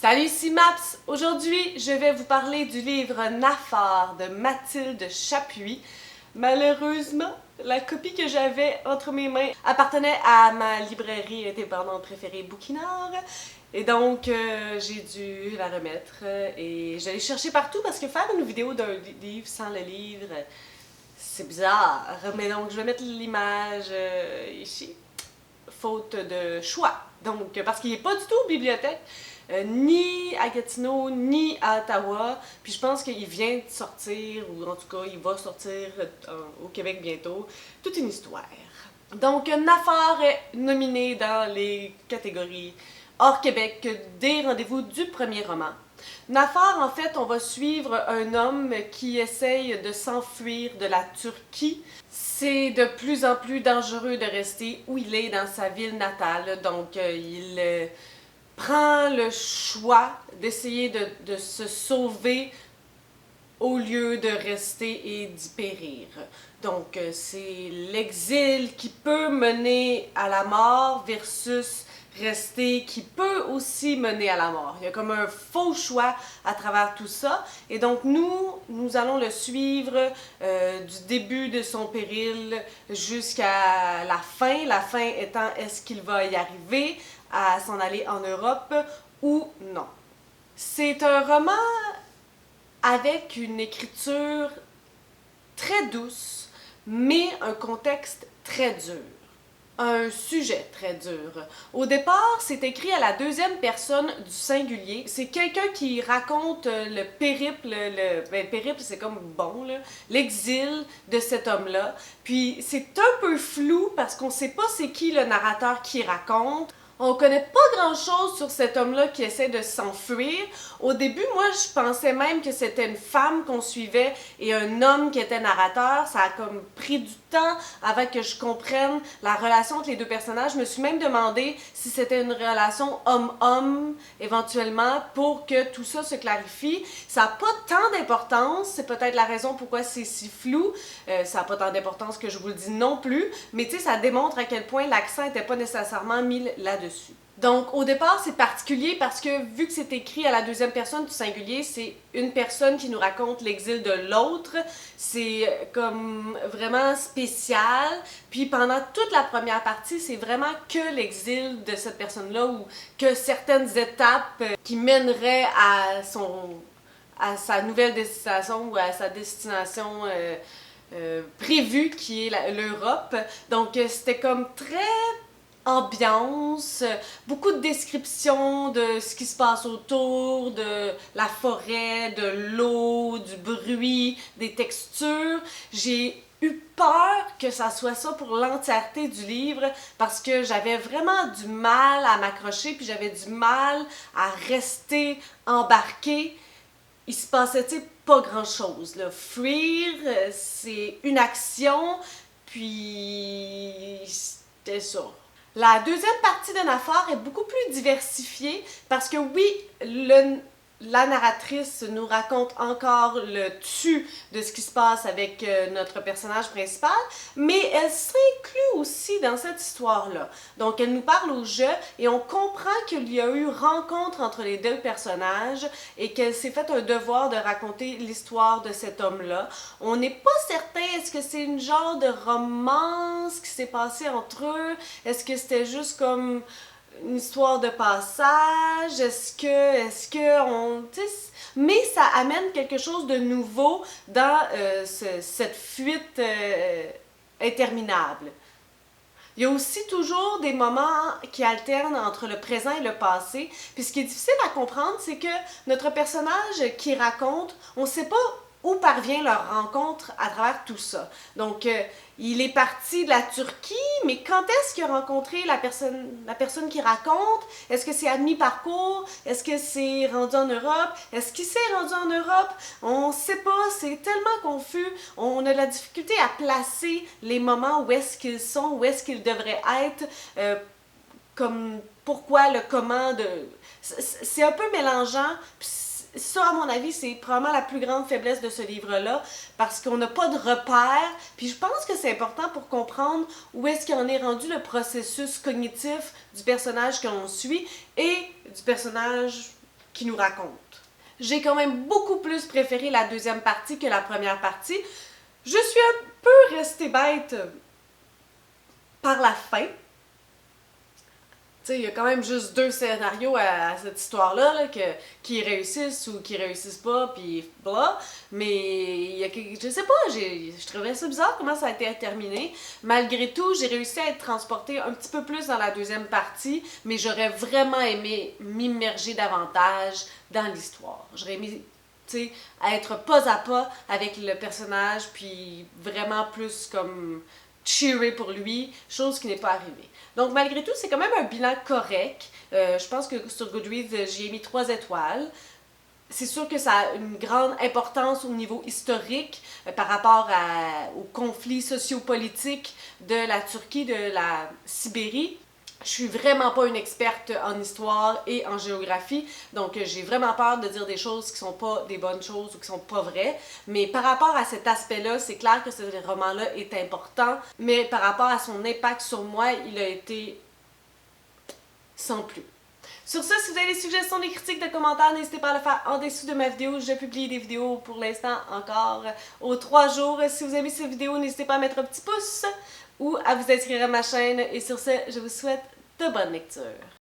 Salut, ici Maps! Aujourd'hui, je vais vous parler du livre Nafar de Mathilde Chapuis. Malheureusement, la copie que j'avais entre mes mains appartenait à ma librairie indépendante préférée, Bouquinard. Et donc, j'ai dû la remettre et je l'ai chercher partout parce que faire une vidéo d'un livre sans le livre, c'est bizarre. Mais donc, je vais mettre l'image ici, faute de choix. Donc, parce qu'il n'est pas du tout aux bibliothèques. Ni à Gatineau, ni à Ottawa. Puis je pense qu'il vient de sortir, ou en tout cas, il va sortir au Québec bientôt. Toute une histoire. Donc, Nafar est nominé dans les catégories hors Québec des rendez-vous du premier roman. Nafar, en fait, on va suivre un homme qui essaye de s'enfuir de la Turquie. C'est de plus en plus dangereux de rester où il est dans sa ville natale. Donc, il prend le choix d'essayer de se sauver au lieu de rester et d'y périr. Donc, c'est l'exil qui peut mener à la mort versus rester qui peut aussi mener à la mort. Il y a comme un faux choix à travers tout ça. Et donc, nous allons le suivre du début de son péril jusqu'à la fin. La fin étant, est-ce qu'il va y arriver à s'en aller en Europe ou non. C'est un roman avec une écriture très douce, mais un contexte très dur. Un sujet très dur. Au départ, c'est écrit à la deuxième personne du singulier. C'est quelqu'un qui raconte le périple, le périple c'est comme bon, l'exil de cet homme-là. Puis c'est un peu flou parce qu'on sait pas c'est qui le narrateur qui raconte. On connaît pas grand-chose sur cet homme-là qui essaie de s'enfuir. Au début, moi, je pensais même que c'était une femme qu'on suivait et un homme qui était narrateur. Ça a comme pris du temps avant que je comprenne la relation entre les deux personnages. Je me suis même demandé si c'était une relation homme-homme, éventuellement, pour que tout ça se clarifie. Ça n'a pas tant d'importance. C'est peut-être la raison pourquoi c'est si flou. Ça n'a pas tant d'importance que je vous le dis non plus. Mais tu sais, ça démontre à quel point l'accent n'était pas nécessairement mis là-dessus. Donc, au départ, c'est particulier parce que, vu que c'est écrit à la deuxième personne du singulier, c'est une personne qui nous raconte l'exil de l'autre. C'est comme vraiment spécial. Puis, pendant toute la première partie, c'est vraiment que l'exil de cette personne-là ou que certaines étapes qui mèneraient à sa nouvelle destination ou à sa destination prévue, qui est l'Europe. Donc, c'était comme très ambiance, beaucoup de descriptions de ce qui se passe autour, de la forêt, de l'eau, du bruit, des textures. J'ai eu peur que ça soit ça pour l'entièreté du livre parce que j'avais vraiment du mal à m'accrocher puis j'avais du mal à rester embarquée. Il se passait, tu sais, pas grand-chose, là. Fuir, c'est une action, puis c'était ça. La deuxième partie de Nafar est beaucoup plus diversifiée parce que oui, la narratrice nous raconte encore le tu de ce qui se passe avec notre personnage principal, mais elle s'inclut aussi dans cette histoire-là. Donc elle nous parle au jeu et on comprend qu'il y a eu rencontre entre les deux personnages et qu'elle s'est fait un devoir de raconter l'histoire de cet homme-là. On n'est pas certain, est-ce que c'est une genre de romance qui s'est passée entre eux? Est-ce que c'était juste comme une histoire de passage, est-ce que on, mais ça amène quelque chose de nouveau dans cette fuite interminable. Il y a aussi toujours des moments qui alternent entre le présent et le passé. Puis ce qui est difficile à comprendre, c'est que notre personnage qui raconte, on ne sait pas où parvient leur rencontre à travers tout ça. Donc, il est parti de la Turquie, mais quand est-ce qu'il a rencontré la personne qui raconte? Est-ce que c'est à mi-parcours? Est-ce que c'est rendu en Europe? Est-ce qu'il s'est rendu en Europe? On ne sait pas, c'est tellement confus. On a de la difficulté à placer les moments où est-ce qu'ils sont, où est-ce qu'ils devraient être, comme pourquoi, le comment. C'est un peu mélangeant. Ça, à mon avis, c'est probablement la plus grande faiblesse de ce livre-là, parce qu'on n'a pas de repères, puis je pense que c'est important pour comprendre où est-ce qu'il en est rendu le processus cognitif du personnage que l'on suit et du personnage qu'il nous raconte. J'ai quand même beaucoup plus préféré la deuxième partie que la première partie. Je suis un peu restée bête par la fin. Tu sais, il y a quand même juste 2 scénarios à cette histoire-là, là, qui réussissent ou qui réussissent pas, puis bla. Mais il y a je sais pas, je trouvais ça bizarre comment ça a été terminé. Malgré tout, j'ai réussi à être transportée un petit peu plus dans la deuxième partie, mais j'aurais vraiment aimé m'immerger davantage dans l'histoire. J'aurais aimé, tu sais, à être pas à pas avec le personnage, puis vraiment plus comme cheerer pour lui, chose qui n'est pas arrivée. Donc malgré tout, c'est quand même un bilan correct. Je pense que sur Goodreads, j'y ai mis 3 étoiles. C'est sûr que ça a une grande importance au niveau historique par rapport aux conflits sociopolitiques de la Turquie, de la Sibérie. Je suis vraiment pas une experte en histoire et en géographie, donc j'ai vraiment peur de dire des choses qui sont pas des bonnes choses ou qui sont pas vraies. Mais par rapport à cet aspect-là, c'est clair que ce roman-là est important, mais par rapport à son impact sur moi, il a été sans plus. Sur ce, si vous avez des suggestions, des critiques, des commentaires, n'hésitez pas à le faire en dessous de ma vidéo. Je publie des vidéos pour l'instant encore aux 3 jours. Si vous aimez cette vidéo, n'hésitez pas à mettre un petit pouce ou à vous inscrire à ma chaîne. Et sur ce, je vous souhaite de bonnes lectures.